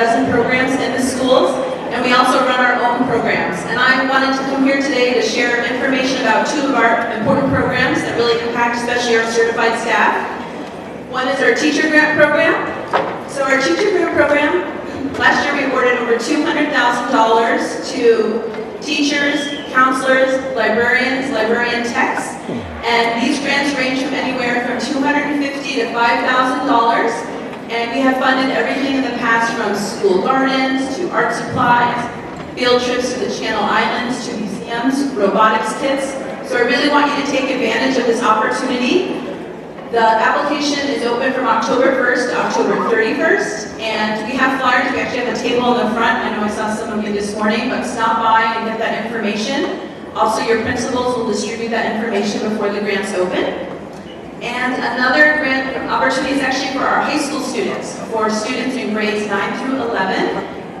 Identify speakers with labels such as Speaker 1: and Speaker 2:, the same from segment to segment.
Speaker 1: dozen programs in the schools, and we also run our own programs. And I wanted to come here today to share information about two of our important programs that really impact especially our certified staff. One is our teacher grant program. So our teacher grant program, last year we awarded over $200,000 to teachers, counselors, librarians, librarian techs, and these grants range from anywhere from $250,000 to $5,000. And we have funded everything in the past from school gardens to art supplies, field trips to the Channel Islands, to museums, robotics kits. So I really want you to take advantage of this opportunity. The application is open from October 1st to October 31st, and we have flyers. We actually have a table in the front. I know I saw some of you this morning, but stop by and get that information. Also, your principals will distribute that information before the grants open. And another grant opportunity is actually for our high school students, for students in grades 9 through 11.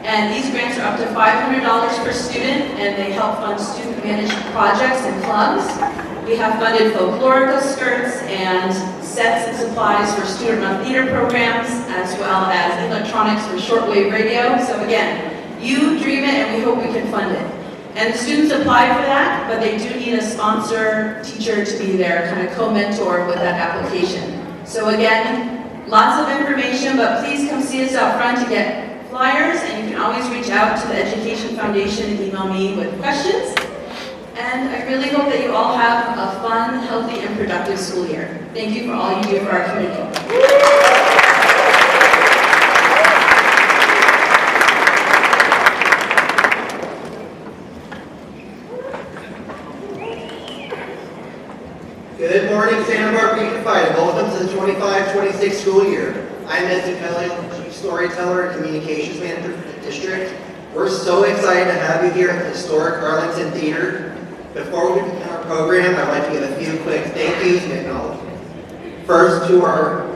Speaker 1: And these grants are up to $500 per student, and they help fund student-managed projects and clubs. We have funded folklorica skirts and sets and supplies for student-run theater programs, as well as electronics for shortwave radio. So again, you dream it, and we hope we can fund it. And the students apply for that, but they do need a sponsor teacher to be there, kind of co-mentor with that application. So again, lots of information, but please come see us out front to get flyers, and you can always reach out to the Education Foundation and email me with questions. And I really hope that you all have a fun, healthy, and productive school year. Thank you for all you do for our community.
Speaker 2: Good morning, Santa Barbara Unified, and welcome to the 25-26 school year. I'm Ed Zucchelli, Chief Storyteller and Communications Manager for the district. We're so excited to have you here at the historic Arlington Theater. Before we begin our program, I'd like to give a few quick thank yous and acknowledgments. First to our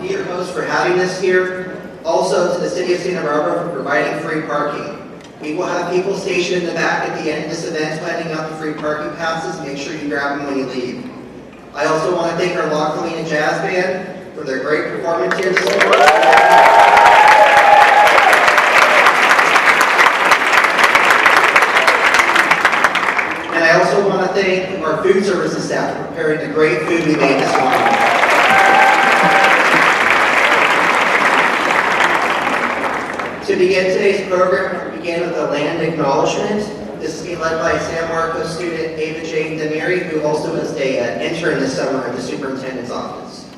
Speaker 2: theater hosts for having us here. Also to the City of Santa Barbara for providing free parking. We will have people stationed in the back at the end of this event planning out the free parking passes. Make sure you grab them when you leave. I also want to thank our La Colina Jazz Band for their great performance here this morning. And I also want to thank our food services staff for preparing the great food we made this morning. To begin today's program, we begin with a land acknowledgement. This is being led by San Marcos student Ava Jane Demiri, who also is an intern this summer at the superintendent's office.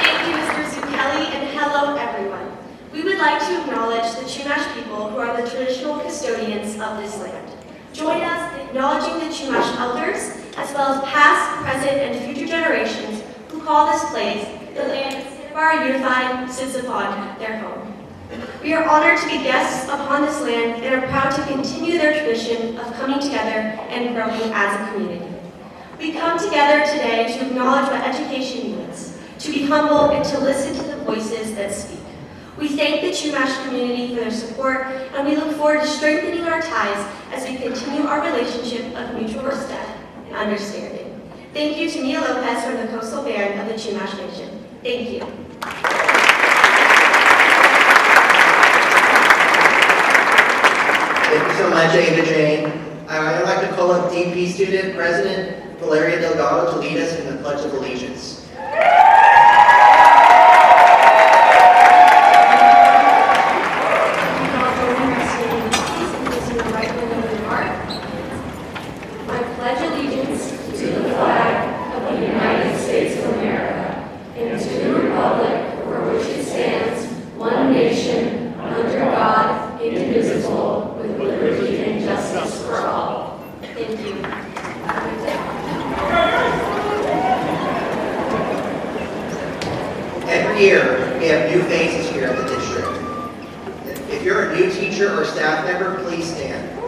Speaker 3: Thank you, Mr. Zucchelli, and hello, everyone. We would like to acknowledge the Chumash people who are the traditional custodians of this land. Join us in acknowledging the Chumash elders, as well as past, present, and future generations who call this place the land that Santa Barbara Unified sits upon their home. We are honored to be guests upon this land and are proud to continue their tradition of coming together and growing as a community. We come together today to acknowledge what education needs, to be humble and to listen to the voices that speak. We thank the Chumash community for their support, and we look forward to strengthening our ties as we continue our relationship of mutual respect and understanding. Thank you to Mia Lopez from the Coastal Band of the Chumash Nation. Thank you.
Speaker 2: Thank you so much, Ava Jane. I'd like to call up DP student President Valeria Delgado to lead us in the Pledge of Allegiance. Every year, we have new faces here at the district. If you're a new teacher or staff member, please stand.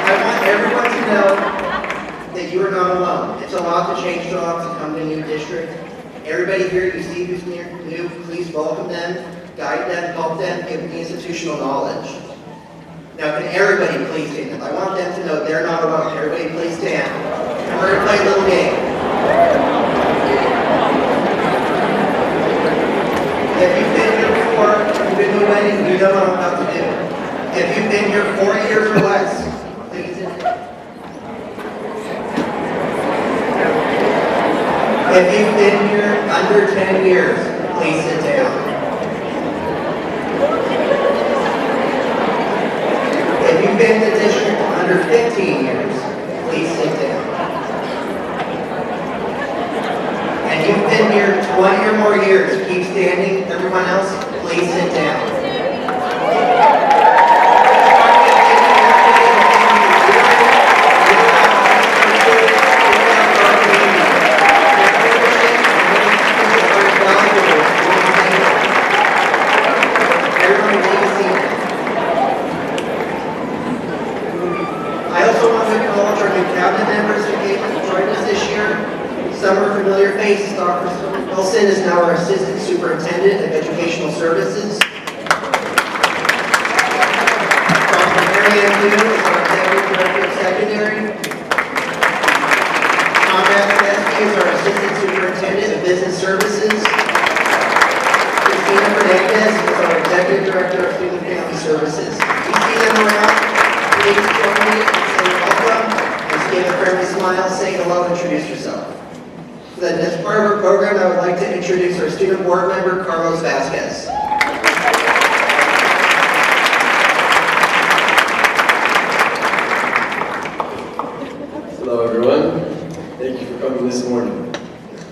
Speaker 2: I want everyone to know that you are not alone. It's a lot off to change jobs and come to a new district. Everybody here you see who's new, please welcome them, guide them, help them, give them the institutional knowledge. Now, can everybody please stand up? I want them to know they're not alone. Everybody please stand. And we're going to play a little game. If you've been here before, you've been to a wedding, you know what I'm about to do. If you've been here 4 years or less, please stand up. If you've been here under 10 years, please sit down. If you've been in the district under 15 years, please sit down. And you've been here 20 or more years, keep standing. Everyone else, please sit down. I also want to acknowledge our new cabinet members who came and joined us this year. Some are familiar faces. Dr. Wilson is now our Assistant Superintendent of Educational Services. Dr. Mary Ann Liu is our Executive Director of Secondary. Conrad Tedeschi is our Assistant Superintendent of Business Services. Christina Fernandez is our Executive Director of Student and Family Services. You see them around? Please join me and say welcome. Just give a friendly smile, say hello, and introduce yourself. So then, as part of our program, I would like to introduce our student board member, Carlos Vasquez.
Speaker 4: Hello, everyone. Thank you for coming this morning.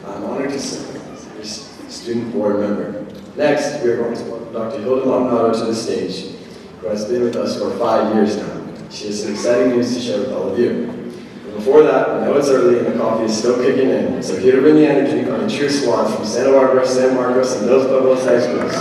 Speaker 4: I'm honored to serve as your student board member. Next, we are going to welcome Dr. Hilda Maldonado to the stage, who has been with us for 5 years now. She has some exciting news to share with all of you. But before that, I know it's early and the coffee is still kicking in, so here to bring the energy are the cheer squads from Santa Barbara, San Marcos, and Dos Pueblos High Schools.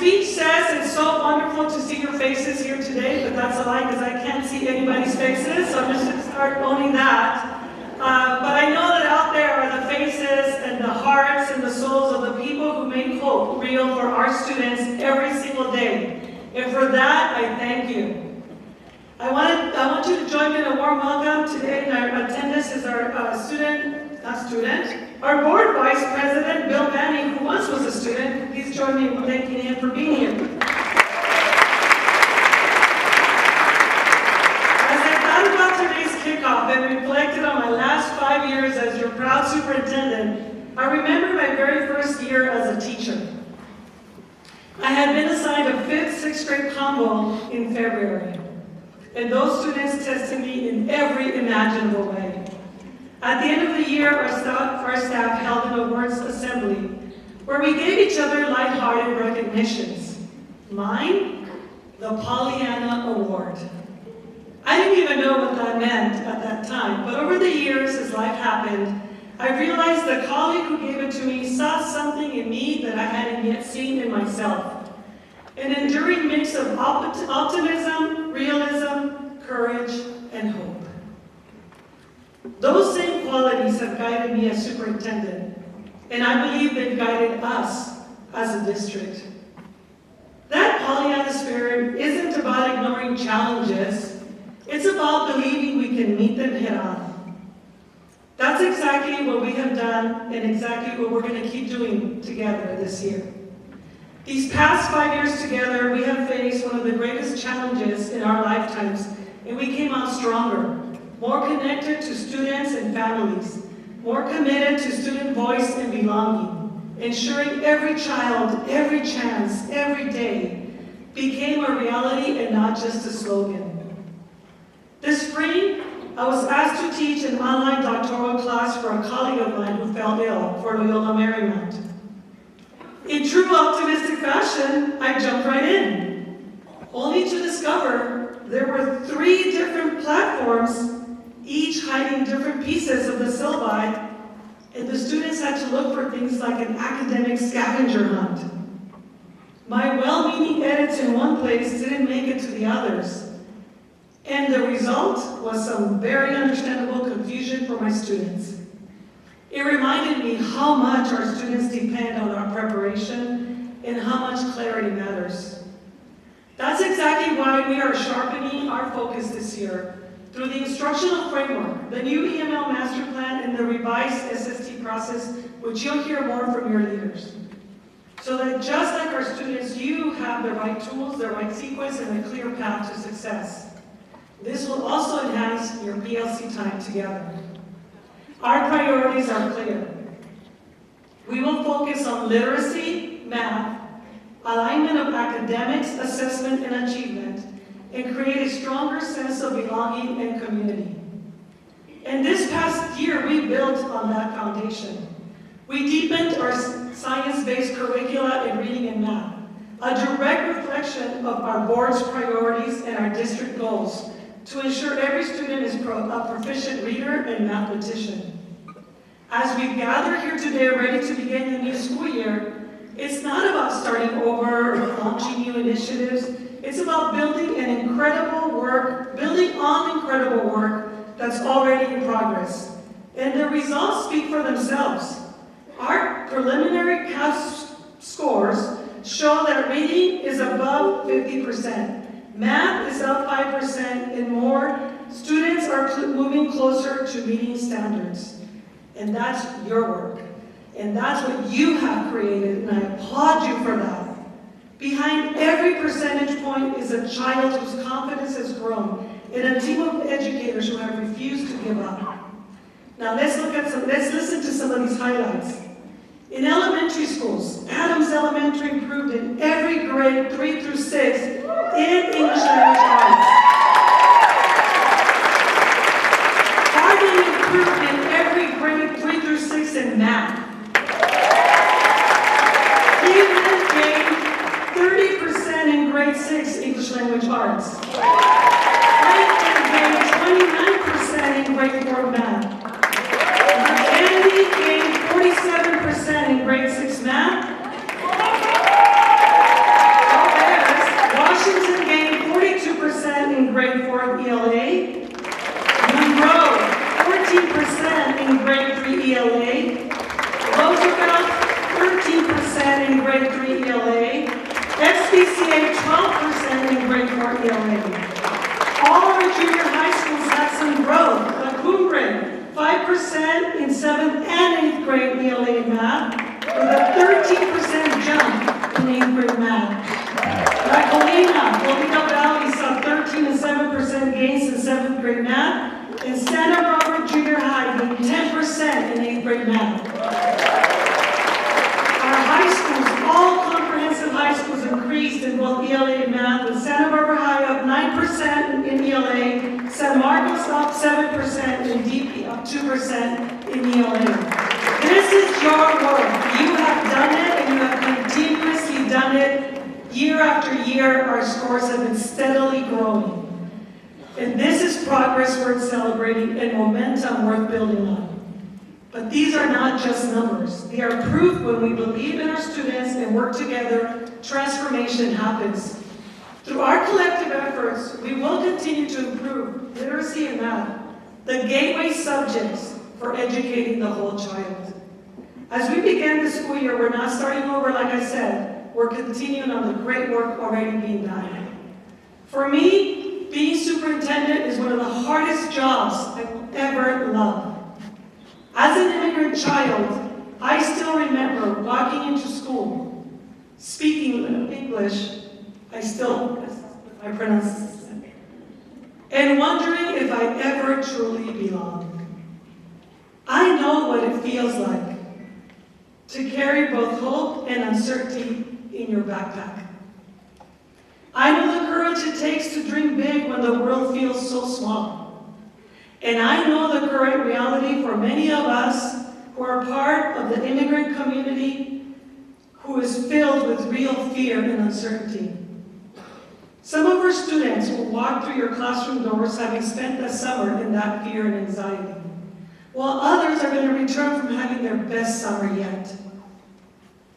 Speaker 5: speech says it's so wonderful to see your faces here today, but that's a lie because I can't see anybody's faces, so I'm just going to start owning that. But I know that out there are the faces and the hearts and the souls of the people who make hope real for our students every single day. And for that, I thank you. I want you to join me in a warm welcome. Today in our attendance is our our board vice president, Bill Manning, who once was a student. Please join me in thanking him for being here. As I thought about today's kickoff and reflected on my last 5 years as your proud superintendent, I remember my very first year as a teacher. I had been assigned a 5th, 6th grade combo in February, and those students tested me in every imaginable way. At the end of the year, our staff held an awards assembly where we gave each other lighthearted recognitions. Mine, the Pollyanna Award. I didn't even know what that meant at that time, but over the years, as life happened, I realized the colleague who gave it to me saw something in me that I hadn't yet seen in myself. An enduring mix of optimism, realism, courage, and hope. Those same qualities have guided me as superintendent, and I believe they've guided us as a district. That Pollyanna spirit isn't about ignoring challenges, it's about believing we can meet them head on. That's exactly what we have done and exactly what we're going to keep doing together this year. These past 5 years together, we have faced one of the greatest challenges in our lifetimes, and we came out stronger. More connected to students and families, more committed to student voice and belonging, ensuring every child, every chance, every day became a reality and not just a slogan. This spring, I was asked to teach an online doctoral class for a colleague of mine who fell ill for Loyola Marymount. In true optimistic fashion, I jumped right in, only to discover there were 3 different platforms, each hiding different pieces of the syllabi, and the students had to look for things like an academic scavenger hunt. My well-meaning edits in one place didn't make it to the others, and the result was some very understandable confusion for my students. It reminded me how much our students depend on our preparation and how much clarity matters. That's exactly why we are sharpening our focus this year through the instructional framework, the new EML master plan, and the revised SST process, which you'll hear more from your leaders. So that just like our students, you have the right tools, the right sequence, and a clear path to success. This will also enhance your PLC time together. Our priorities are clear. We will focus on literacy, math, alignment of academics, assessment, and achievement, and create a stronger sense of belonging and community. And this past year, we built on that foundation. We deepened our science-based curricula in reading and math, a direct reflection of our board's priorities and our district goals to ensure every student is a proficient reader and mathematician. As we gather here today ready to begin the new school year, it's not about starting over or launching new initiatives. It's about building on incredible work that's already in progress. And the results speak for themselves. Our preliminary CAS scores show that reading is above 50%. Math is up 5% and more. Students are moving closer to meeting standards. And that's your work. And that's what you have created, and I applaud you for that. Behind every percentage point is a child whose confidence has grown and a team of educators who have refused to give up. Now let's listen to some of these highlights. In elementary schools, Adams Elementary improved in every grade 3 through 6 in English language arts. Harding improved in every grade 3 through 6 in math. Cleveland gained 30% in grade 6 English language arts. Franklin gained 29% in grade 4 math. Andy gained 47% in grade 6 math. ELA. Roosevelt, 13% in grade 3 ELA. SPCA, 12% in grade 4 ELA. All of our junior high schools had some growth. La Cumbre, 5% in 7th and 8th grade ELA math, with a 13% jump in 8th grade math. La Colina, Goleta Valley saw 13 and 7% gains in 7th grade math, and Santa Barbara Junior High gained 10% in 8th grade math. Our high schools, all comprehensive high schools, increased in both ELA and math, with Santa Barbara High up 9% in ELA, San Marcos up 7%, and DP up 2% in ELA. This is your work. You have done it, and you have continuously done it. Year after year, our scores have been steadily growing. And this is progress worth celebrating and momentum worth building on. But these are not just numbers. They are proof when we believe in our students and work together, transformation happens. Through our collective efforts, we will continue to improve literacy and math, the gateway subjects for educating the whole child. As we begin the school year, we're not starting over, like I said. We're continuing on the great work already being done. For me, being superintendent is one of the hardest jobs I will ever love. As an immigrant child, I still remember walking into school, speaking English, I pronounce it, and wondering if I ever truly belong. I know what it feels like to carry both hope and uncertainty in your backpack. I know the courage it takes to dream big when the world feels so small. And I know the current reality for many of us who are part of the immigrant community who is filled with real fear and uncertainty. Some of our students will walk through your classroom doors having spent the summer in that fear and anxiety, while others are going to return from having their best summer yet.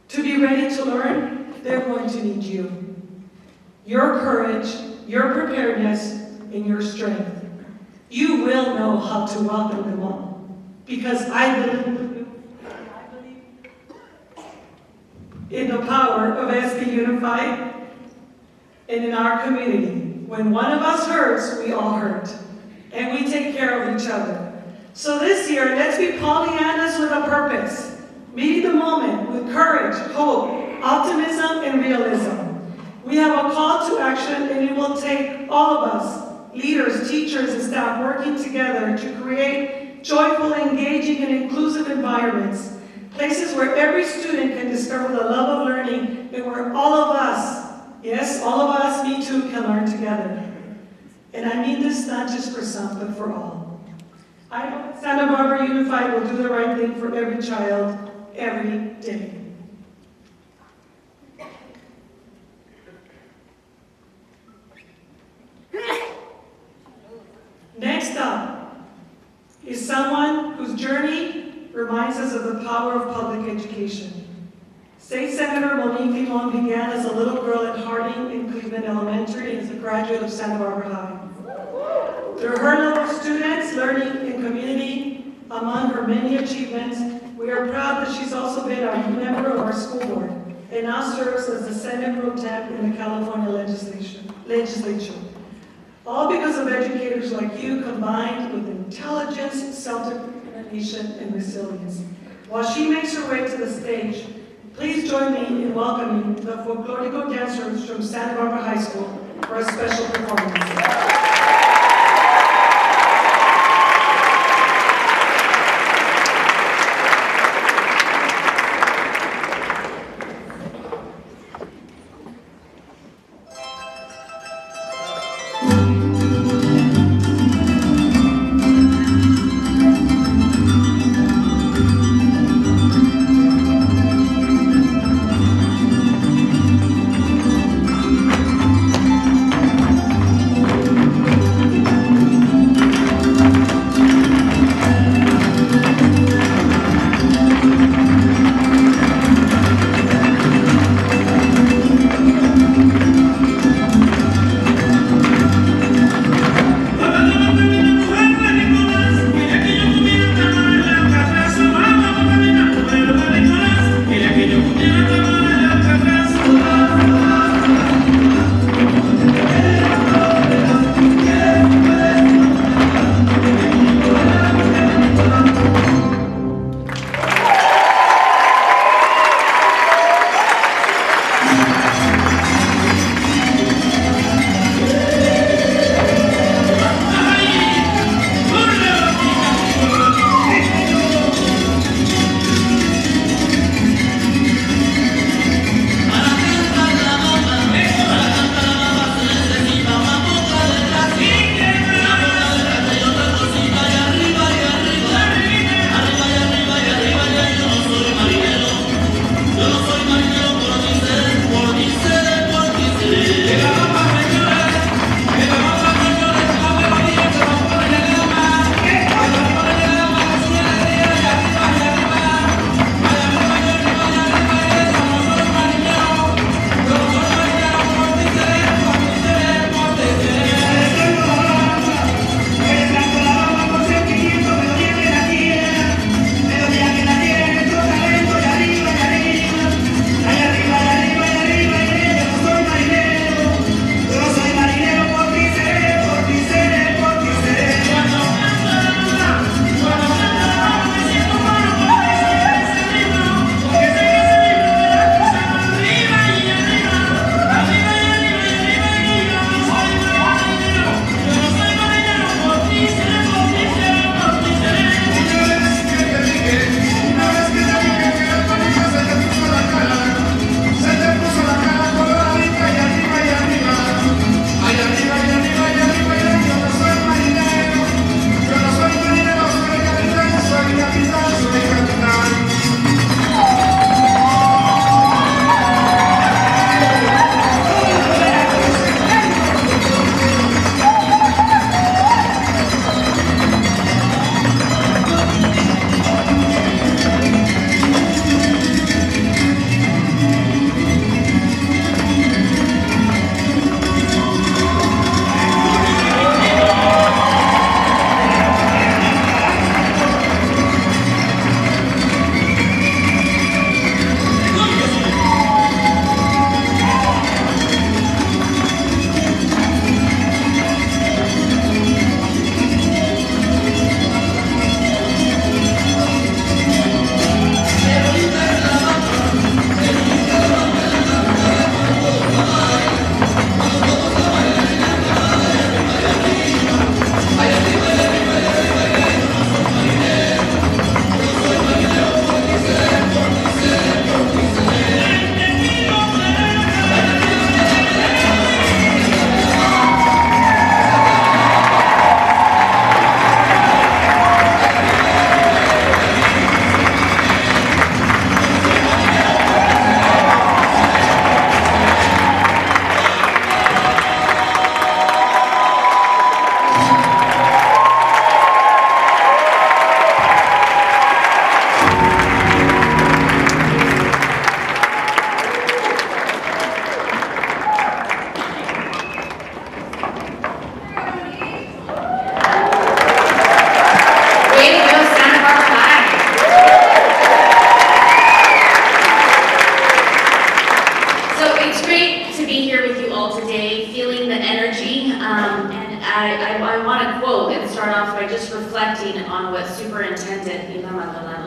Speaker 5: To be ready to learn, they're going to need you. Your courage, your preparedness, and your strength. You will know how to welcome them all. Because I believe in the power of SB Unified and in our community. When one of us hurts, we all hurt. And we take care of each other. So this year, let's be Pollyannas with a purpose. Meeting the moment with courage, hope, optimism, and realism. We have a call to action, and it will take all of us, leaders, teachers, and staff working together to create joyful, engaging, and inclusive environments, places where every student can discover the love of learning, and where all of us, yes, all of us, me too, can learn together. And I mean this not just for some, but for all. I know that Santa Barbara Unified will do the right thing for every child, every day. Next up is someone whose journey reminds us of the power of public education. State Senator Monique Limon began as a little girl at Harding in Cleveland Elementary and is a graduate of Santa Barbara High. Through her level of students, learning, and community, among her many achievements, we are proud that she's also been a member of our school board and now serves as the Senate Pro Tem in the California legislature. All because of educators like you combined with intelligence, self-determination, and resilience. While she makes her way to the stage, please join me in welcoming the folklorico dancers from Santa Barbara High School for a special performance.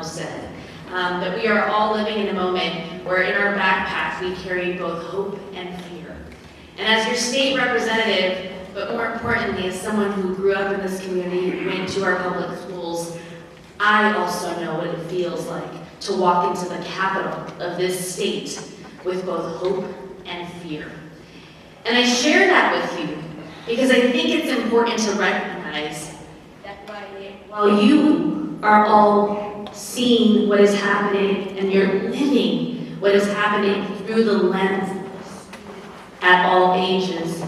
Speaker 6: said. That we are all living in a moment where in our backpack we carry both hope and fear. And as your state representative, but more importantly, as someone who grew up in this community, went to our public schools, I also know what it feels like to walk into the capital of this state with both hope and fear. And I share that with you because I think it's important to recognize that while you are all seeing what is happening and you're living what is happening through the lens at all ages,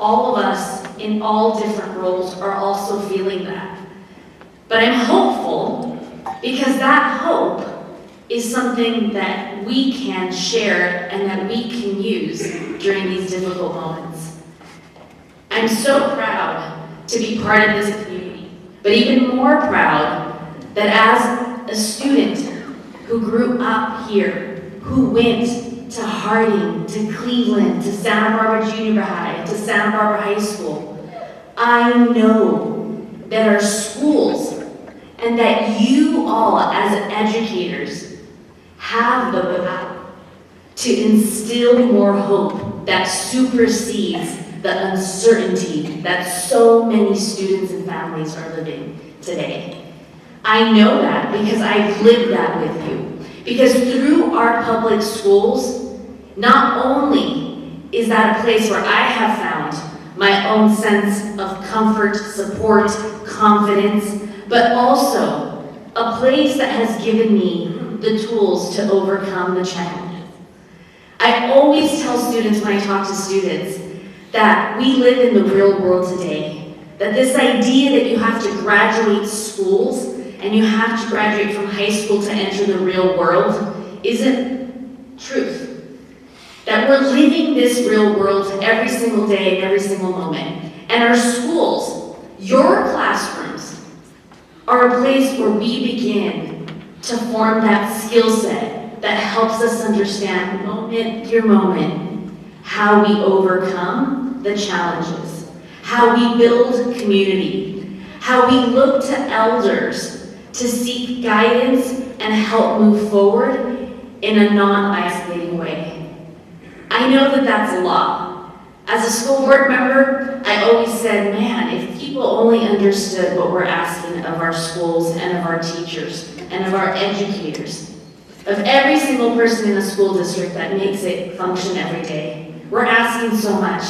Speaker 6: all of us in all different roles are also feeling that. But I'm hopeful because that hope is something that we can share and that we can use during these difficult moments. I'm so proud to be part of this community, but even more proud that as a student who grew up here, who went to Harding, to Cleveland, to Santa Barbara Junior High, to Santa Barbara High School, I know that our schools and that you all as educators have the power to instill more hope that supersedes the uncertainty that so many students and families are living today. I know that because I've lived that with you. Because through our public schools, not only is that a place where I have found my own sense of comfort, support, confidence, but also a place that has given me the tools to overcome the challenges. I always tell students when I talk to students that we live in the real world today, that this idea that you have to graduate schools and you have to graduate from high school to enter the real world isn't truth. That we're living this real world every single day, every single moment. And our schools, your classrooms, are a place where we begin to form that skill set that helps us understand moment through moment how we overcome the challenges, how we build community, how we look to elders to seek guidance and help move forward in a non-isolating way. I know that that's a lot. As a school board member, I always said, man, if people only understood what we're asking of our schools and of our teachers and of our educators, of every single person in the school district that makes it function every day. We're asking so much.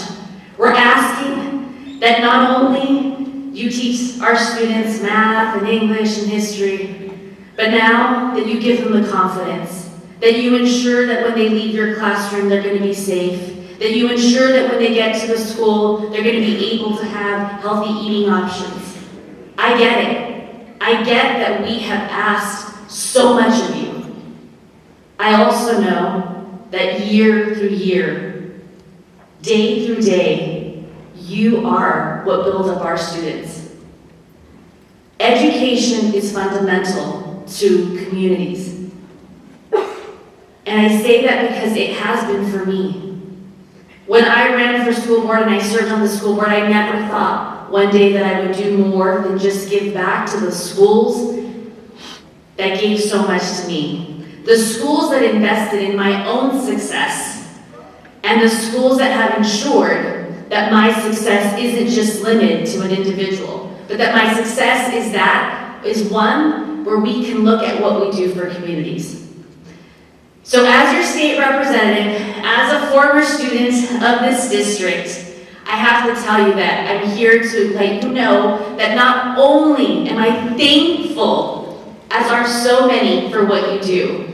Speaker 6: We're asking that not only you teach our students math and English and history, but now that you give them the confidence, that you ensure that when they leave your classroom, they're going to be safe, that you ensure that when they get to the school, they're going to be able to have healthy eating options. I get it. I get that we have asked so much of you. I also know that year through year, day through day, you are what builds up our students. Education is fundamental to communities. And I say that because it has been for me. When I ran for school board and I served on the school board, I never thought one day that I would do more than just give back to the schools that gave so much to me. The schools that invested in my own success, and the schools that have ensured that my success isn't just limited to an individual, but that my success is one where we can look at what we do for communities. So as your state representative, as a former student of this district, I have to tell you that I'm here to let you know that not only am I thankful, as are so many, for what you do,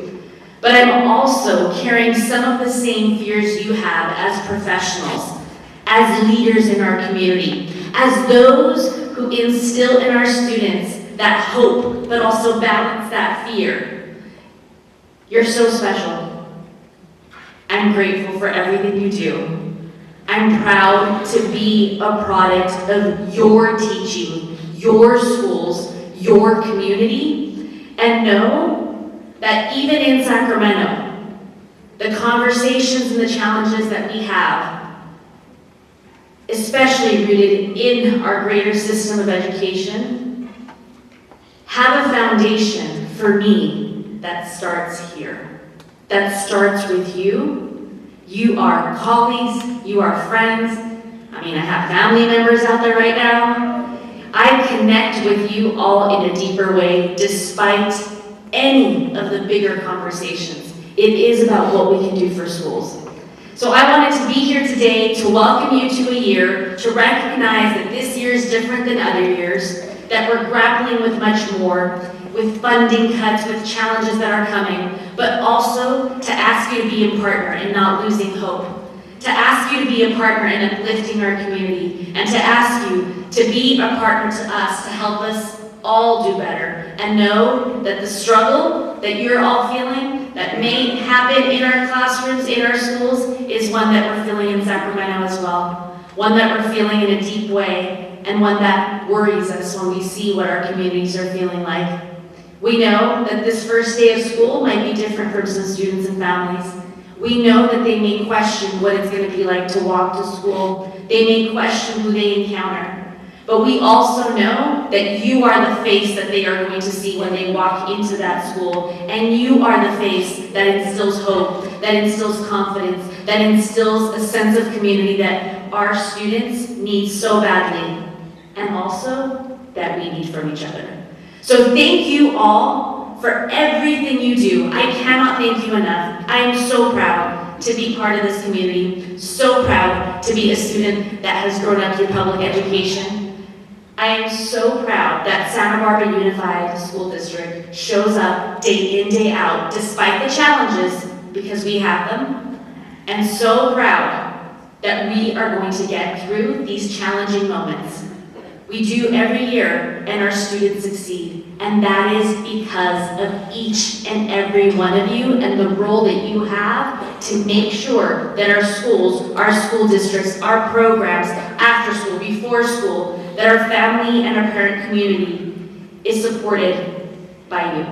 Speaker 6: but I'm also carrying some of the same fears you have as professionals, as leaders in our community, as those who instill in our students that hope, but also balance that fear. You're so special. I'm grateful for everything you do. I'm proud to be a product of your teaching, your schools, your community, and know that even in Sacramento, the conversations and the challenges that we have, especially rooted in our greater system of education, have a foundation for me, that starts here. That starts with you. You are colleagues, you are friends. I mean, I have family members out there right now. I connect with you all in a deeper way, despite any of the bigger conversations. It is about what we can do for schools. So I wanted to be here today to welcome you to a year, to recognize that this year is different than other years, that we're grappling with much more, with funding cuts, with challenges that are coming, but also to ask you to be a partner in not losing hope, to ask you to be a partner in uplifting our community, and to ask you to be a partner to us to help us all do better, and know that the struggle that you're all feeling, that may happen in our classrooms, in our schools, is one that we're feeling in Sacramento as well. One that we're feeling in a deep way, and one that worries us when we see what our communities are feeling like. We know that this first day of school might be different for some students and families. We know that they may question what it's going to be like to walk to school. They may question who they encounter. But we also know that you are the face that they are going to see when they walk into that school. And you are the face that instills hope, that instills confidence, that instills a sense of community that our students need so badly. And also that we need from each other. So thank you all for everything you do. I cannot thank you enough. I am so proud to be part of this community, so proud to be a student that has grown up through public education. I am so proud that Santa Barbara Unified School District shows up day in, day out, despite the challenges, because we have them, and so proud that we are going to get through these challenging moments. We do every year, and our students succeed. And that is because of each and every one of you and the role that you have to make sure that our schools, our school districts, our programs, after school, before school, that our family and our parent community is supported by you.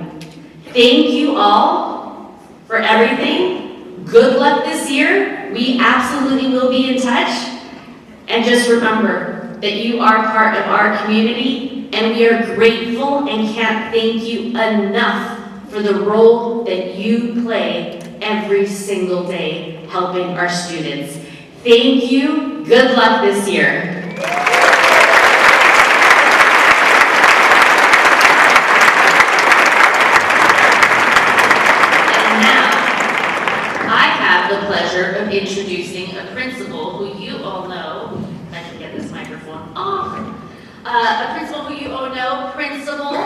Speaker 6: Thank you all for everything. Good luck this year. We absolutely will be in touch. And just remember that you are part of our community, and we are grateful and can't thank you enough for the role that you play every single day helping our students. Thank you. Good luck this year. And now, I have the pleasure of introducing a principal who you all know. I can get this microphone off. A principal who you all know, Principal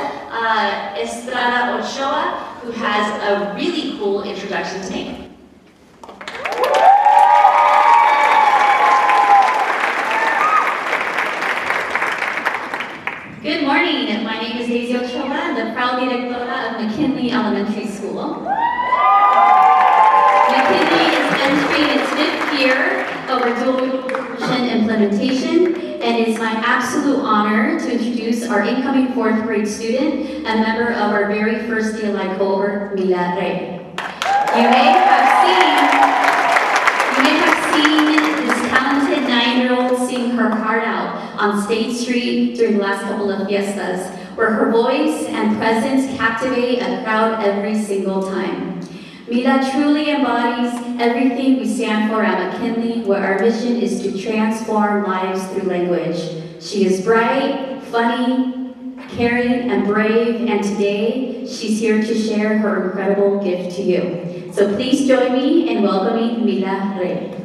Speaker 6: Estrada Ochoa, who has a really cool introduction to make.
Speaker 7: Good morning. My name is Daisy Ochoa. I'm the proud directora of McKinley Elementary School. McKinley is entering its 5th year of our dual inclusion implementation, and it is my absolute honor to introduce our incoming 4th grade student and member of our very first DLI cohort, Mila Rey. You may have seen this talented 9-year-old sing her heart out on State Street during the last couple of fiestas, where her voice and presence captivate a crowd every single time. Mila truly embodies everything we stand for at McKinley, where our mission is to transform lives through language. She is bright, funny, caring, and brave, and today she's here to share her incredible gift to you. So please join me in welcoming Mila Rey.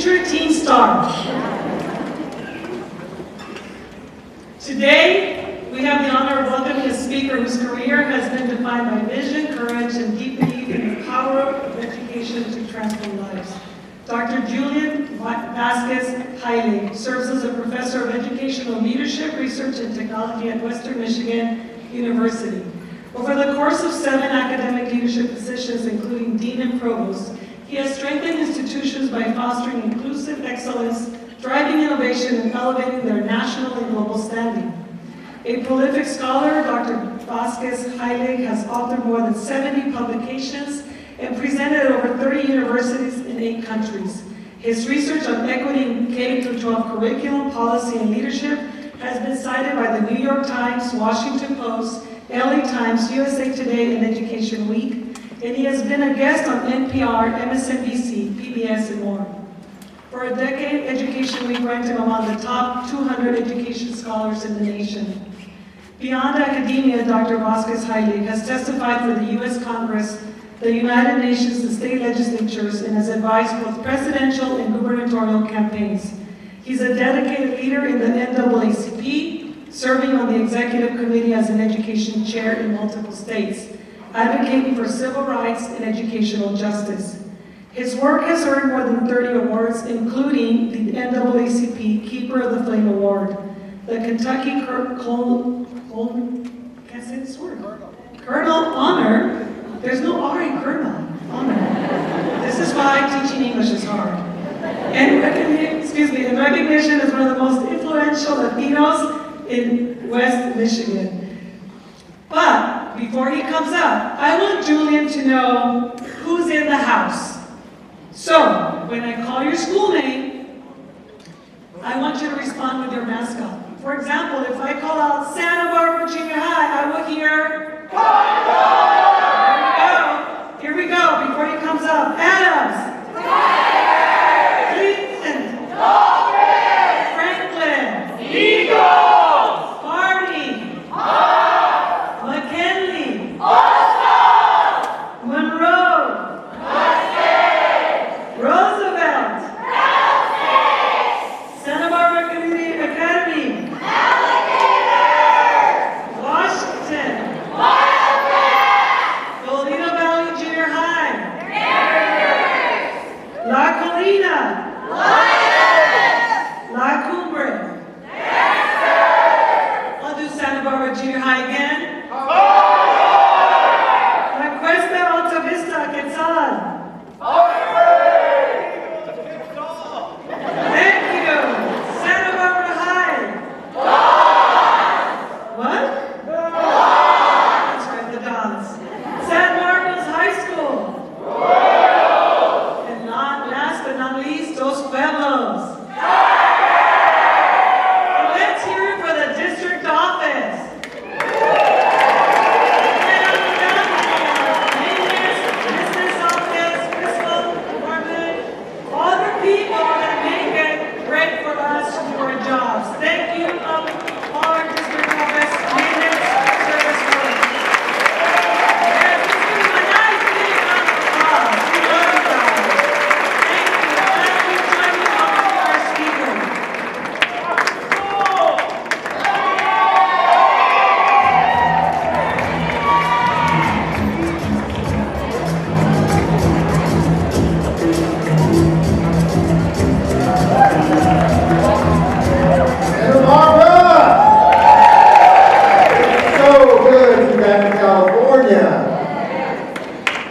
Speaker 5: future teen star. Today, we have the honor of welcoming a speaker whose career has been defined by vision, courage, and deep belief in the power of education to transform lives. Dr. Julian Vasquez Heilig serves as a professor of educational leadership, research, and technology at Western Michigan University. Over the course of 7 academic leadership positions, including dean and provost, he has strengthened institutions by fostering inclusive excellence, driving innovation, and elevating their national and global standing. A prolific scholar, Dr. Vasquez Heilig has authored more than 70 publications and presented at over 30 universities in 8 countries. His research on equity in K-12 curriculum, policy, and leadership has been cited by the New York Times, Washington Post, LA Times, USA Today, and Education Week, and he has been a guest on NPR, MSNBC, PBS, and more. For a decade, Education Week ranked him among the top 200 education scholars in the nation. Beyond academia, Dr. Vasquez Heilig has testified for the U.S. Congress, the United Nations, and state legislatures, and has advised both presidential and gubernatorial campaigns. He's a dedicated leader in the NAACP, serving on the executive committee as an education chair in multiple states, advocating for civil rights and educational justice. His work has earned more than 30 awards, including the NAACP Keeper of the Flame Award, the Kentucky Colonel Honor. There's no R in Colonel Honor. This is why teaching English is hard. And recognition as one of the most influential Latinos in West Michigan. But before he comes up, I want Julian to know who's in the house. So, when I call your school name, I want you to respond with your mascot. For example, if I call out Santa Barbara Junior High, I will hear, Tigers! Here we go, before he comes up. Adams! Tigers! Cleveland! Dolphins! Franklin! Eagles! Hardy! Hawks! McKinley! Awesome! Monroe! Roosevelt! Santa Barbara Community Academy! Washington! Goleta Valley Junior High! La Colina! La Cumbre! I'll do Santa Barbara Junior High again. La Cuesta Alta Vista Quetzal! Thank you! Santa Barbara High! What? That's right, the Dons. San Marcos High School! And last but not least, Dos Pueblos! And let's hear it for the district office! Business office, fiscal department, all the people that make it great for us to do our jobs. Thank you, all our district office, maintenance, service workers. Yes, let's give them a nice big round of applause. We love you guys. Thank you. Now we join me on our speaker.
Speaker 8: Santa Barbara! It's so good to be back in California.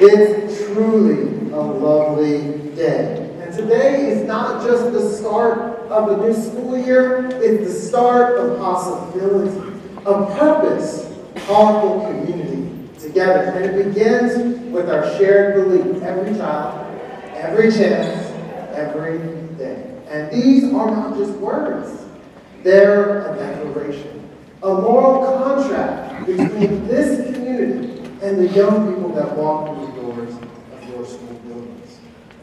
Speaker 8: It's truly a lovely day. And today is not just the start of the new school year, it's the start of possibility, of purpose, powerful community together. And it begins with our shared belief, every child, every chance, every day. And these are not just words. They're a declaration, a moral contract between this community and the young people that walk through the doors of your school buildings.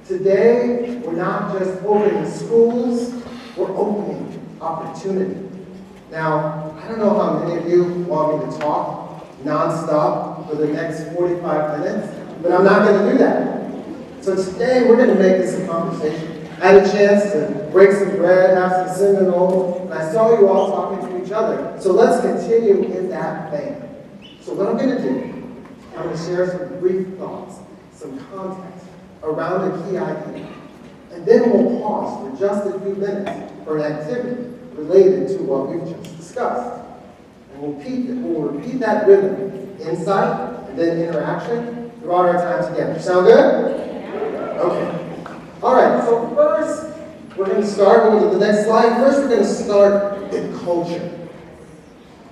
Speaker 8: Today, we're not just opening schools, we're opening opportunity. Now, I don't know how many of you want me to talk nonstop for the next 45 minutes, but I'm not going to do that. So today, we're going to make this a conversation. I had a chance to break some bread, have some cinnamon rolls, and I saw you all talking to each other. So let's continue in that vein. So what I'm going to do, I'm going to share some brief thoughts, some context around a key idea. And then we'll pause for just a few minutes for an activity related to what we've just discussed. And we'll repeat that rhythm, insight, and then interaction throughout our time together. Sound good? Okay. All right, so first, we're going to start, we'll go to the next slide. First, we're going to start with culture.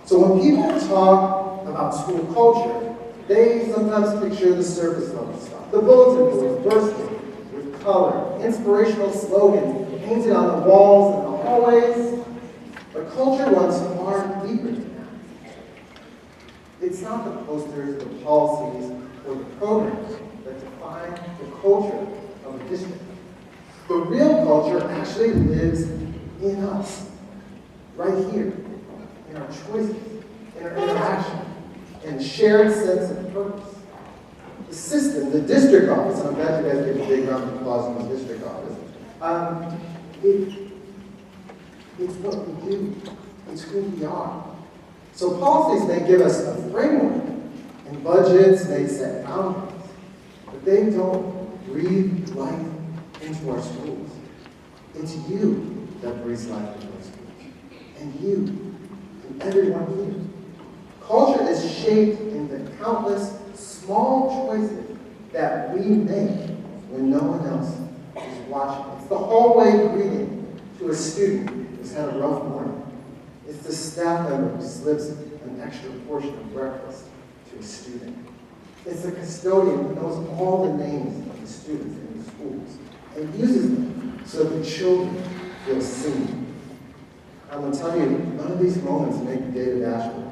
Speaker 8: So when people talk about school culture, they sometimes picture the surface level stuff. The bulletin boards bursting with color, inspirational slogans painted on the walls and the hallways. But culture runs far deeper than that. It's not the posters, the policies, or the programs that define the culture of a district. The real culture actually lives in us, right here, in our choices, in our interaction, and a shared sense of purpose. The system, the district office, and I'm glad you guys gave a big round of applause in the district office, it's what we do. It's who we are. So policies may give us a framework, and budgets may set boundaries, but they don't breathe life into our schools. It's you that breathes life into our schools, and you, and everyone here. Culture is shaped in the countless small choices that we make when no one else is watching. It's the hallway greeting to a student who's had a rough morning. It's the staff member who slips an extra portion of breakfast to a student. It's the custodian who knows all the names of the students in the schools and uses them so that the children feel seen. I'm going to tell you, none of these moments make David Ashford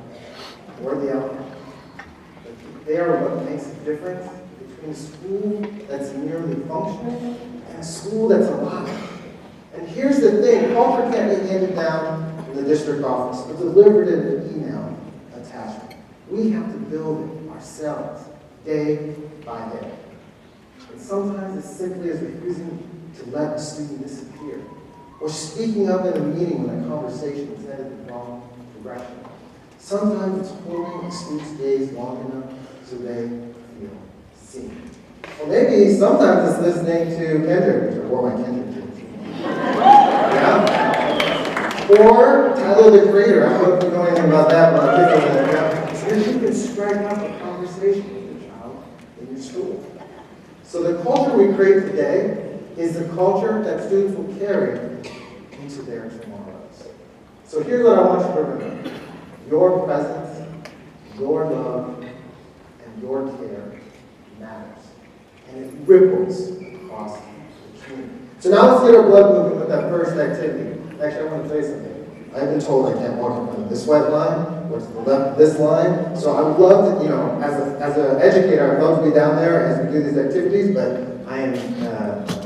Speaker 8: or the outcome. But they are what makes a difference between a school that's merely functional and a school that's alive. And here's the thing, culture can't be handed down in the district office or delivered in an email attachment. We have to build it ourselves, day by day. And sometimes it's simply as refusing to let a student disappear, or speaking up in a meeting when a conversation is headed in the wrong direction. Sometimes it's holding a student's gaze long enough so they feel seen. Or maybe sometimes it's listening to Kendrick, which I wore my Kendrick jersey. Yeah? Or Tyler the Creator. I don't know if you know anything about that, but I'm thinking that, yeah. So that you can strike up a conversation with your child in your school. So the culture we create today is the culture that students will carry into their tomorrows. So here's what I want you to remember. Your presence, your love, and your care matters. And it ripples across the community. So now let's get our blood moving with that first activity. Actually, I want to tell you something. I've been told I can't walk in front of this white line or to the left of this line. So I would love to, as an educator, I'd love to be down there as we do these activities, but I am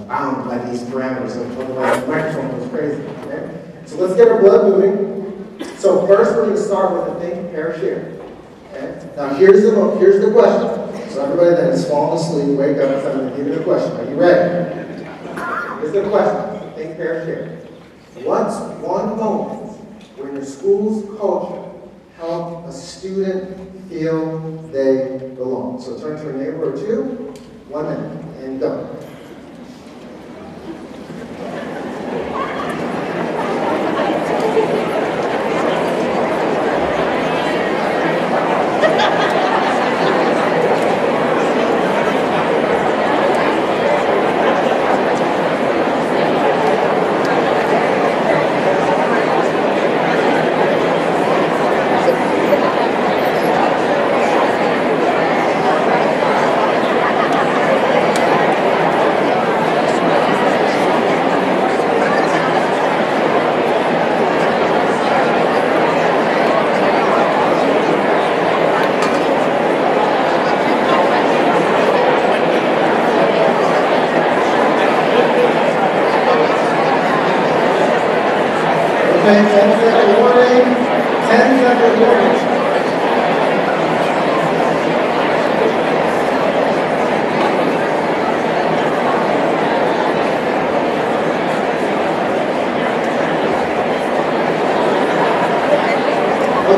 Speaker 8: bound by these parameters, otherwise the microphone goes crazy. Okay? So let's get our blood moving. So first, we're going to start with a think, pair, share. Okay? Now here's the question. So everybody that has fallen asleep, wake up, and I'm going to give you the question. Are you ready? Here's the question. Think, pair, share. What's one moment when your school's culture helped a student feel they belong? So turn to a neighbor or two. 1 minute, and go. Okay, 10-second warning. 10-second warning.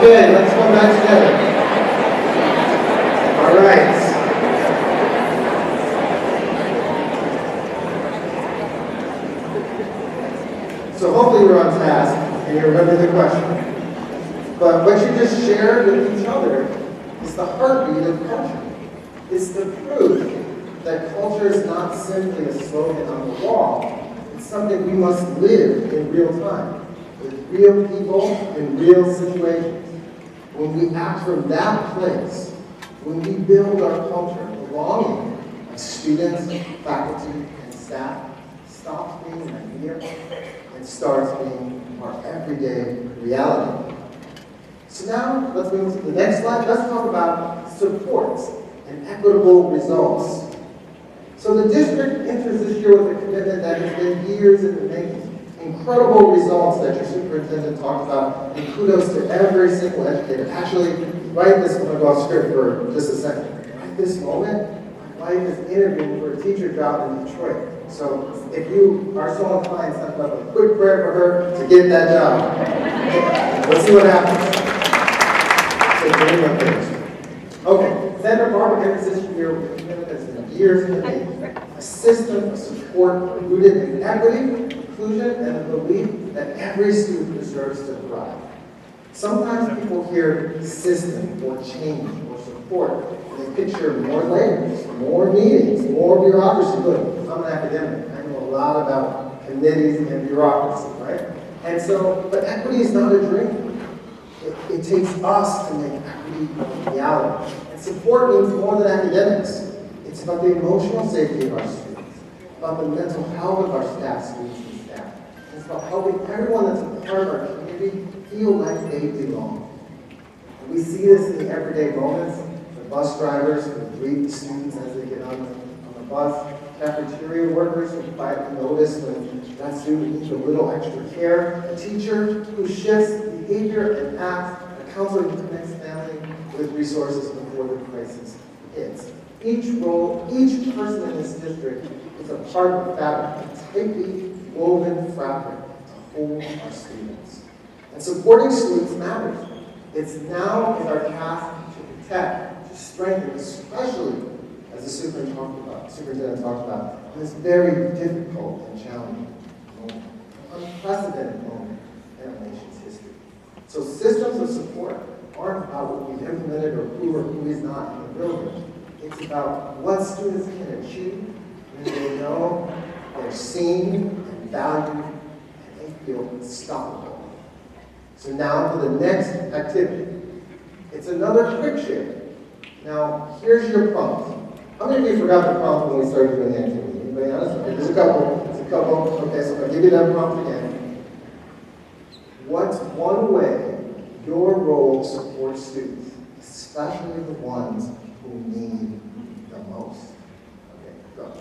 Speaker 8: good. Let's come back together. All right. So hopefully we're on task and you remember the question. But what you just shared with each other is the heartbeat of culture. It's the proof that culture is not simply a slogan on the wall. It's something we must live in real time, with real people in real situations. When we act from that place, when we build our culture of belonging, as students, faculty, and staff, stops being an idea and starts being our everyday reality. So now, let's move to the next slide. Let's talk about supports and equitable results. So the district enters this year with a commitment that has been years in the making. Incredible results that your superintendent talked about, and kudos to every single educator. Actually, right this, I'm going to go off script for just a second. Right this moment, my wife is interviewing for a teacher job in Detroit. So if you are so inclined, send up a quick prayer for her to get that job. Let's see what happens. So very much thanks. Okay, Senator Barbara enters this year with a commitment that's been years in the making. A system of support rooted in equity, inclusion, and the belief that every student deserves to thrive. Sometimes people hear system or change or support, and they picture more layers, more meetings, more bureaucracy. Look, I'm an academic. I know a lot about committees and bureaucracy, right? And so, but equity is not a dream. It takes us to make equity a reality. And support means more than academics. It's about the emotional safety of our students, about the mental health of our staff, students, and staff. It's about helping everyone that's a part of our community feel like they belong. And we see this in the everyday moments. The bus drivers who greet the students as they get on the bus, cafeteria workers who quietly notice when that student needs a little extra care, a teacher who shifts behavior and acts, a counselor who connects family with resources before the crisis hits. Each role, each person in this district is a part of the fabric, a tightly woven fabric to hold our students. And supporting students matters. It's now is our task to protect, to strengthen, especially as the superintendent talked about, in this very difficult and challenging moment, unprecedented moment in our nation's history. So systems of support aren't about what we've implemented or who is not in the building. It's about what students can achieve when they know they're seen and valued and they feel unstoppable. So now for the next activity. It's another quick share. Now, here's your prompt. How many of you forgot the prompt when we started doing the activity? Anybody honest? Okay, there's a couple. Okay, so I'll give you that prompt again. What's one way your role supports students, especially the ones who need the most? Okay, go.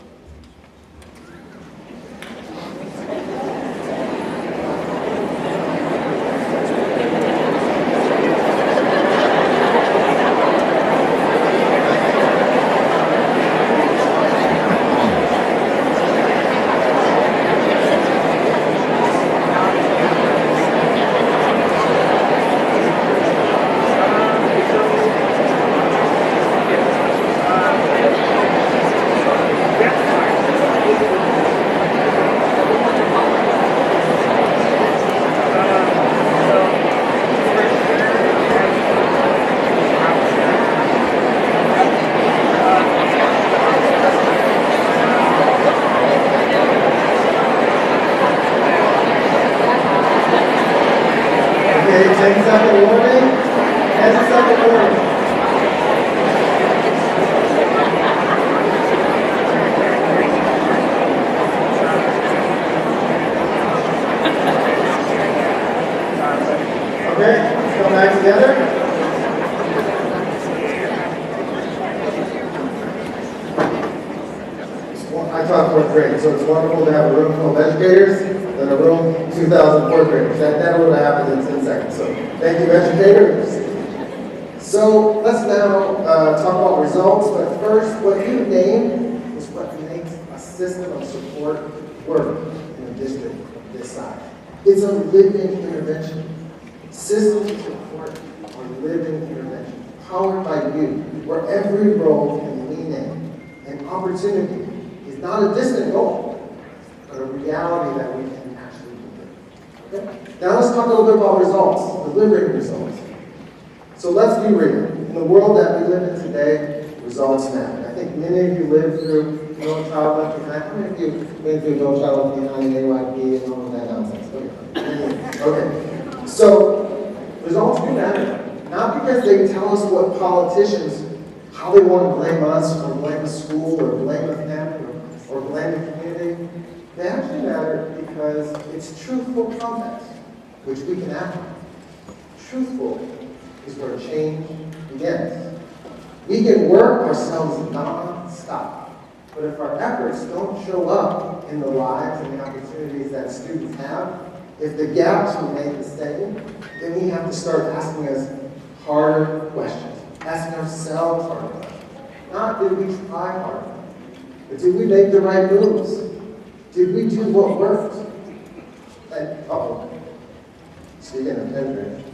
Speaker 8: Okay, 10-second warning. 10-second warning. Okay, let's come back together. I taught fourth grade, so it's wonderful to have a room full of educators than a room 2,000 fourth graders. That would have happened in 10 seconds. So thank you, educators. So let's now talk about results. But first, what you named is what makes a system of support work in a district this size. It's a living intervention. Systems of support are living intervention, powered by you, where every role can lean in, and opportunity is not a distant goal, but a reality that we can actually deliver. Okay? Now let's talk a little bit about results, delivering results. So let's be real. In the world that we live in today, results matter. I think many of you lived through No Child Left Behind. How many of you went through No Child Left Behind, AYP, and all of that nonsense? Okay. So results do matter. Not because they tell us what politicians, how they want to blame us, or blame a school, or blame a family, or blame a community. They actually matter because it's truthful context, which we can act on. Truthful is where change begins. We can work ourselves non-stop, but if our efforts don't show up in the lives and the opportunities that students have, if the gaps remain the same, then we have to start asking us harder questions, asking ourselves harder questions. Not did we try hard, but did we make the right moves? Did we do what worked? And, speaking of Kendrick,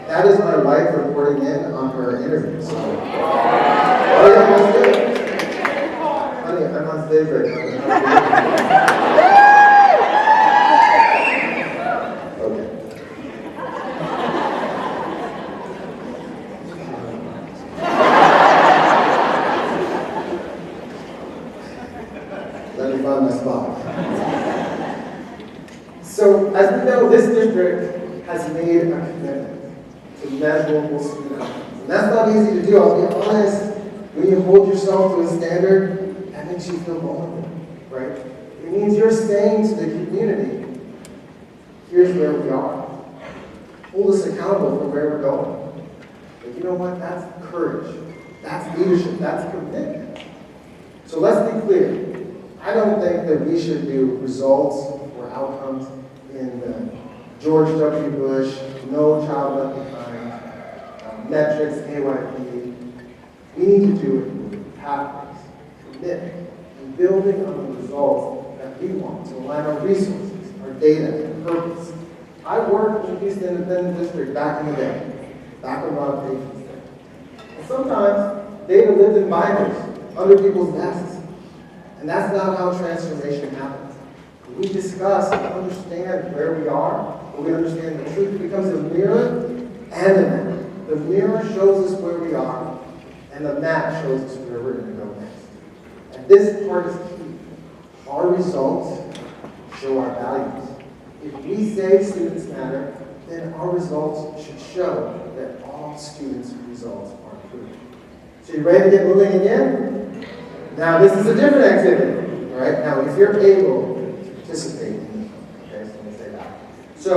Speaker 8: that is my wife reporting in on her interview. So, oh yeah, let's do it. Honey, I'm on stage right now. Okay. Let me find my spot. So, as we know, this district has made a commitment to measurable student outcomes. And that's not easy to do, I'll be honest. When you hold yourself to a standard, that makes you feel vulnerable, right? It means you're saying to the community, here's where we are. Hold us accountable for where we're going. But you know what? That's courage. That's leadership. That's commitment. So let's be clear. I don't think that we should do results or outcomes in the George W. Bush, No Child Left Behind, metrics, AYP. We need to do it with pathways, commitment, and building on the results that we want to align our resources, our data, and purpose. I worked in Houston Independent District back in the day, back when Ron Page was there. And sometimes data lived in binders under people's desks. And that's not how transformation happens. We discuss and understand where we are, when we understand the truth, it becomes a mirror and a map. The mirror shows us where we are, and the map shows us where we're going to go next. And this part is key. Our results show our values. If we say students matter, then our results should show that all students' results are improved. So you ready to get moving again? Now this is a different activity, all right? Now if you're able to participate in this, okay, so let me say that. So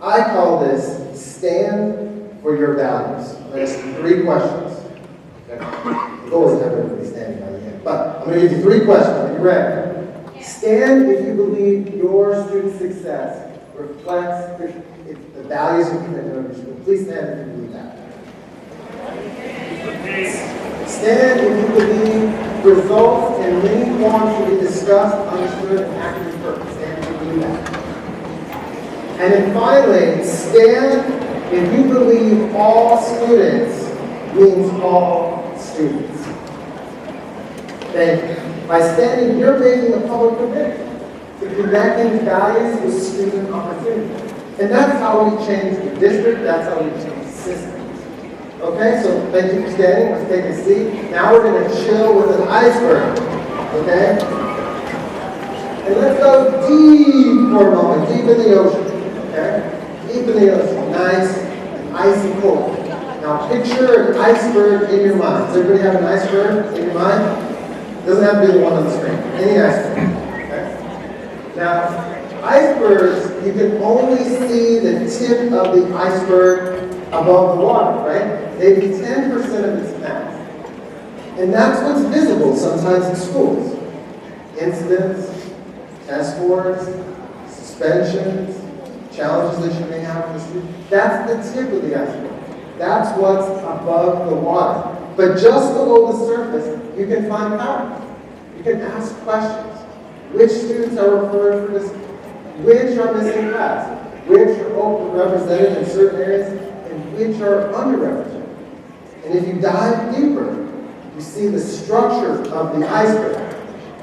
Speaker 8: I call this stand for your values. There's 3 questions. Okay? The goal is to have everybody standing by the end. But I'm going to give you 3 questions. Are you ready? Stand if you believe your student success reflects the values and commitment of your school. Please stand if you believe that. Stand if you believe results in many forms should be discussed, understood, and acted in purpose. Stand if you believe that. And then finally, stand if you believe all students means all students. Then, by standing, you're making a public commitment to connecting values with student opportunity. And that's how we change the district, that's how we change the system. Okay, so thank you for standing. Let's take a seat. Now we're going to chill with an iceberg. Okay? And let's go deep for a moment, deep in the ocean. Okay? Deep in the ocean. Nice and icy cold. Now picture an iceberg in your mind. Does everybody have an iceberg in your mind? It doesn't have to be the one on the screen. Any iceberg. Okay? Now, icebergs, you can only see the tip of the iceberg above the water, right? Maybe 10% of its mass. And that's what's visible sometimes in schools. Incidents, test scores, suspensions, challenges that you may have with the student. That's the tip of the iceberg. That's what's above the water. But just below the surface, you can find patterns. You can ask questions. Which students are referred for this? Which are missing class? which are overrepresented in certain areas, and which are underrepresented. And if you dive deeper, you see the structure of the iceberg,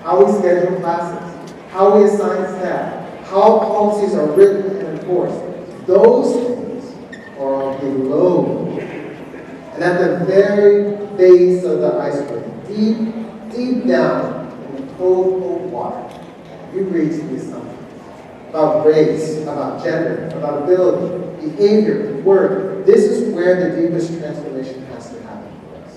Speaker 8: how we schedule classes, how we assign staff, how policies are written and enforced. Those things are all below. And at the very base of the iceberg, deep down in the cold, cold water, you reach the assumptions about race, about gender, about ability, behavior, work. This is where the deepest transformation has to happen for us.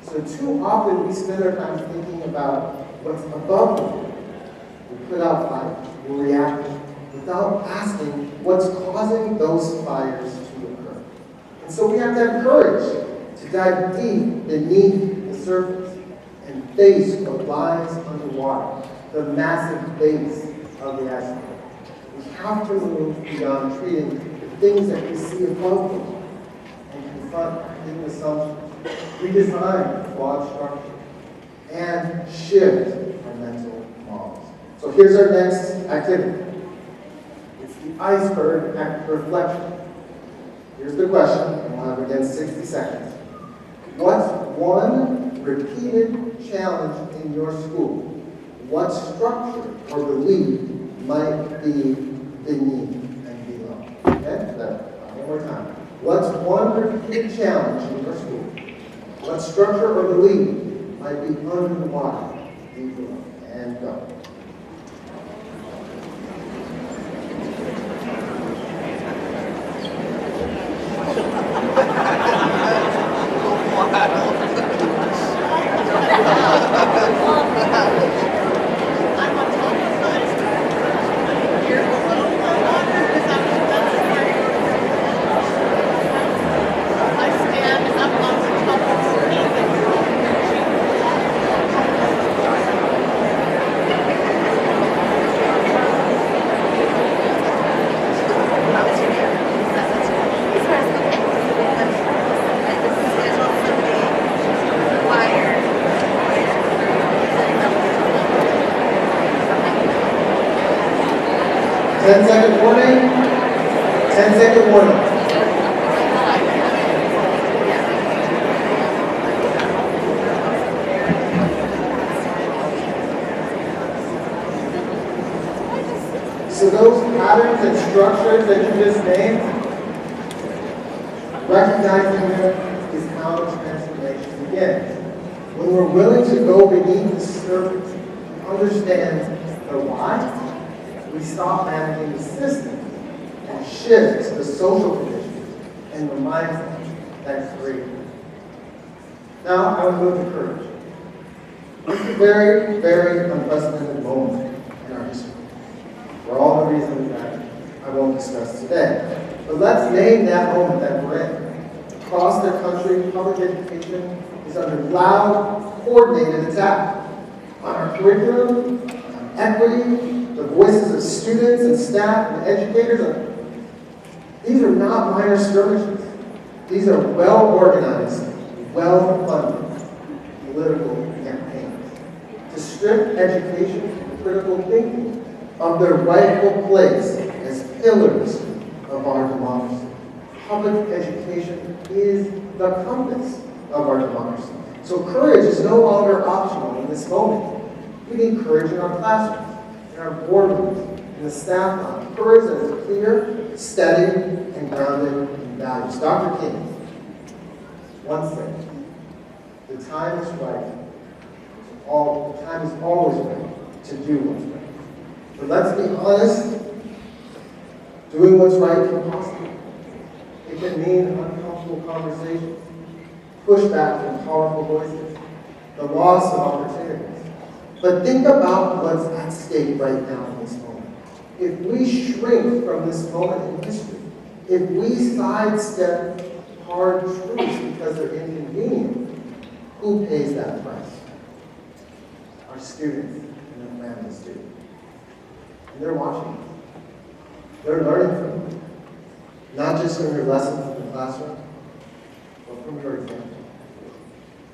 Speaker 8: So too often we spend our time thinking about what's above the water. We put out fires, we react without asking what's causing those fires to occur. And so we have to have courage to dive deep beneath the surface and face what lies underwater, the massive base of the iceberg. We have to move beyond treating the things that we see above them and confront hidden assumptions, redesign flawed structure, and shift our mental models. So here's our next activity. It's the iceberg act reflection. Here's the question, and we'll have again 60 seconds. What's one repeated challenge in your school? What structure or belief might be beneath and below? Okay, one more time. What's one repeated challenge in your school? What structure or belief might be under the water, deep below? And go. Ten-second warning. 10-second warning. So those patterns and structures that you just named, recognizing them is how transformation begins. When we're willing to go beneath the surface, understand the why, we stop managing the system and shift the social conditions and the mindset that create them. Now, I will move to courage. It's a very, very unprecedented moment in our history, for all the reasons that I won't discuss today. But let's name that moment that we're in. Across the country, public education is under loud, coordinated attack on our curriculum, on equity, the voices of students and staff and educators. These are not minor skirmishes. These are well-organized, well-funded political campaigns to strip education and critical thinking of their rightful place as pillars of our democracy. Public education is the compass of our democracy. So courage is no longer optional in this moment. We need courage in our classrooms, in our boardrooms, in the staff line. Courage that is clear, steady, and grounded in values. Dr. King once said, the time is right. The time is always right to do what's right. But let's be honest, doing what's right can cost you. It can mean uncomfortable conversations, pushback from powerful voices, the loss of opportunities. But think about what's at stake right now in this moment. If we shrink from this moment in history, if we sidestep hard truths because they're inconvenient, who pays that price? Our students and their families do. And they're watching us. They're learning from you. Not just from your lessons in the classroom, but from your example.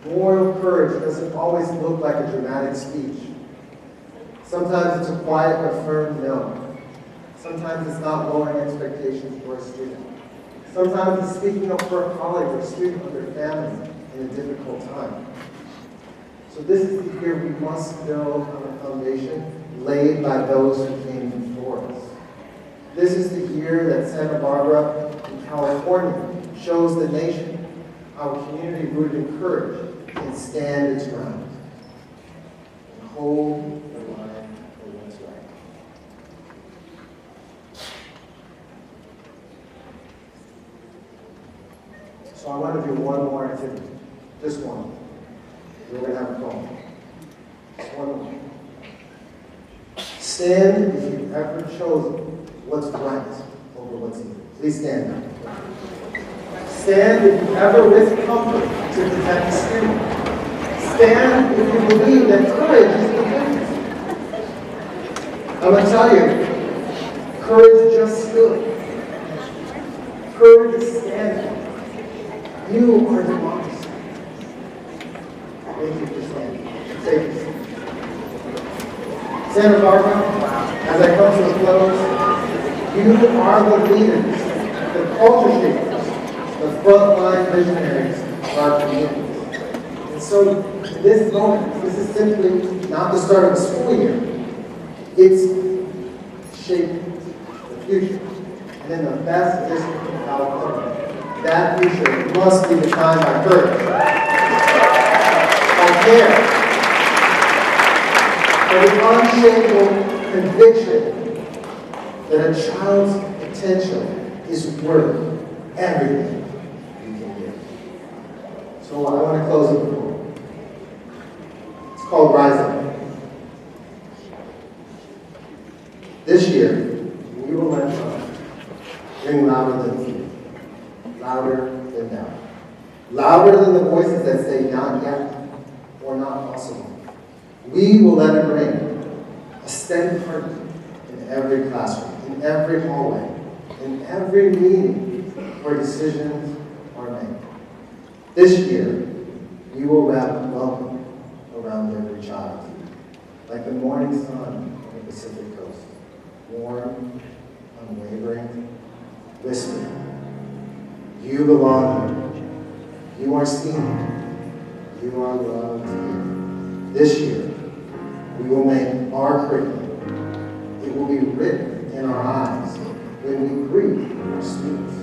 Speaker 8: Moral courage doesn't always look like a dramatic speech. Sometimes it's a quiet but firm no. Sometimes it's not lowering expectations for a student. Sometimes it's speaking up for a colleague or student or their family in a difficult time. So this is the year we must build on a foundation laid by those who came before us. This is the year that Santa Barbara in California shows the nation how a community rooted in courage can stand its ground and hold the line for what's right. So I want to do one more activity, just one. We're going to have a phone. Just one more. Stand if you've ever chosen what's right over what's evil. Please stand now. Stand if you ever risk comfort to protect the student. Stand if you believe that courage is the difference. I'm going to tell you, courage just stood. Courage is standing. You are democracy. Thank you for standing. Take it. Santa Barbara, as I come to a close, you are the leaders, the culture shapers, the frontline visionaries of our communities. And so, in this moment, this is simply not the start of a school year. It's shaping the future. And in the best district of California, that future must be defined by courage, by care, by the unshakable conviction that a child's potential is worth everything you can give. So I want to close with a poem. It's called Rise Up. This year, we will let love ring louder than fear, louder than doubt, louder than the voices that say not yet or not possible. We will let it ring, a steady heartbeat in every classroom, in every hallway, in every meeting where decisions are made. This year, we will wrap welcome around every child, like the morning sun on the Pacific coast, warm, unwavering, whispering. You belong here. You are seen. You are loved here. This year, we will make our curriculum. It will be written in our eyes when we greet our students.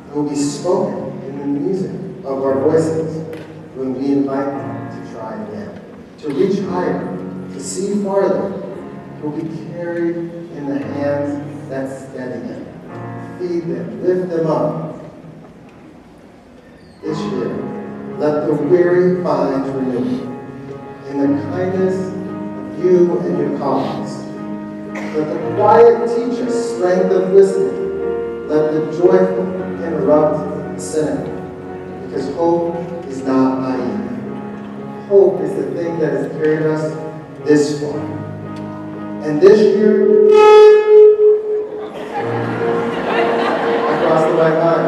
Speaker 8: It will be spoken in the music of our voices when we invite them to try again, to reach higher, to see farther. It will be carried in the hands that steady them, feed them, lift them up. This year, let the weary find renewal in the kindness of you and your colleagues. Let the quiet teach us strength of listening. Let the joyful interrupt the cynical. Because hope is not naive. Hope is the thing that has carried us this far. And this year, I crossed the right line.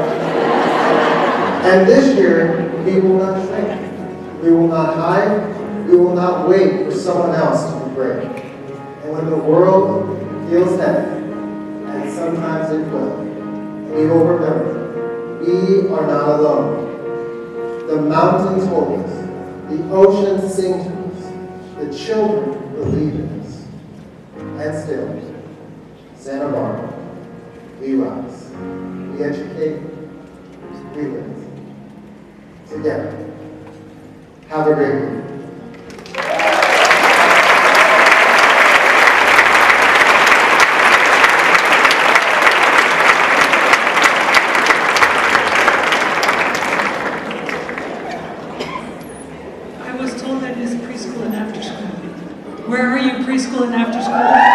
Speaker 8: And this year, we will not shrink. We will not hide. We will not wait for someone else to be brave. And when the world feels heavy, and sometimes it will, we will remember, we are not alone. The mountains hold us. The oceans sing to us. The children believe in us. And still, Santa Barbara, we rise. We educate. We live. Together. Have a great week.
Speaker 5: I was told that it is preschool and after school. Where are you, preschool and after school?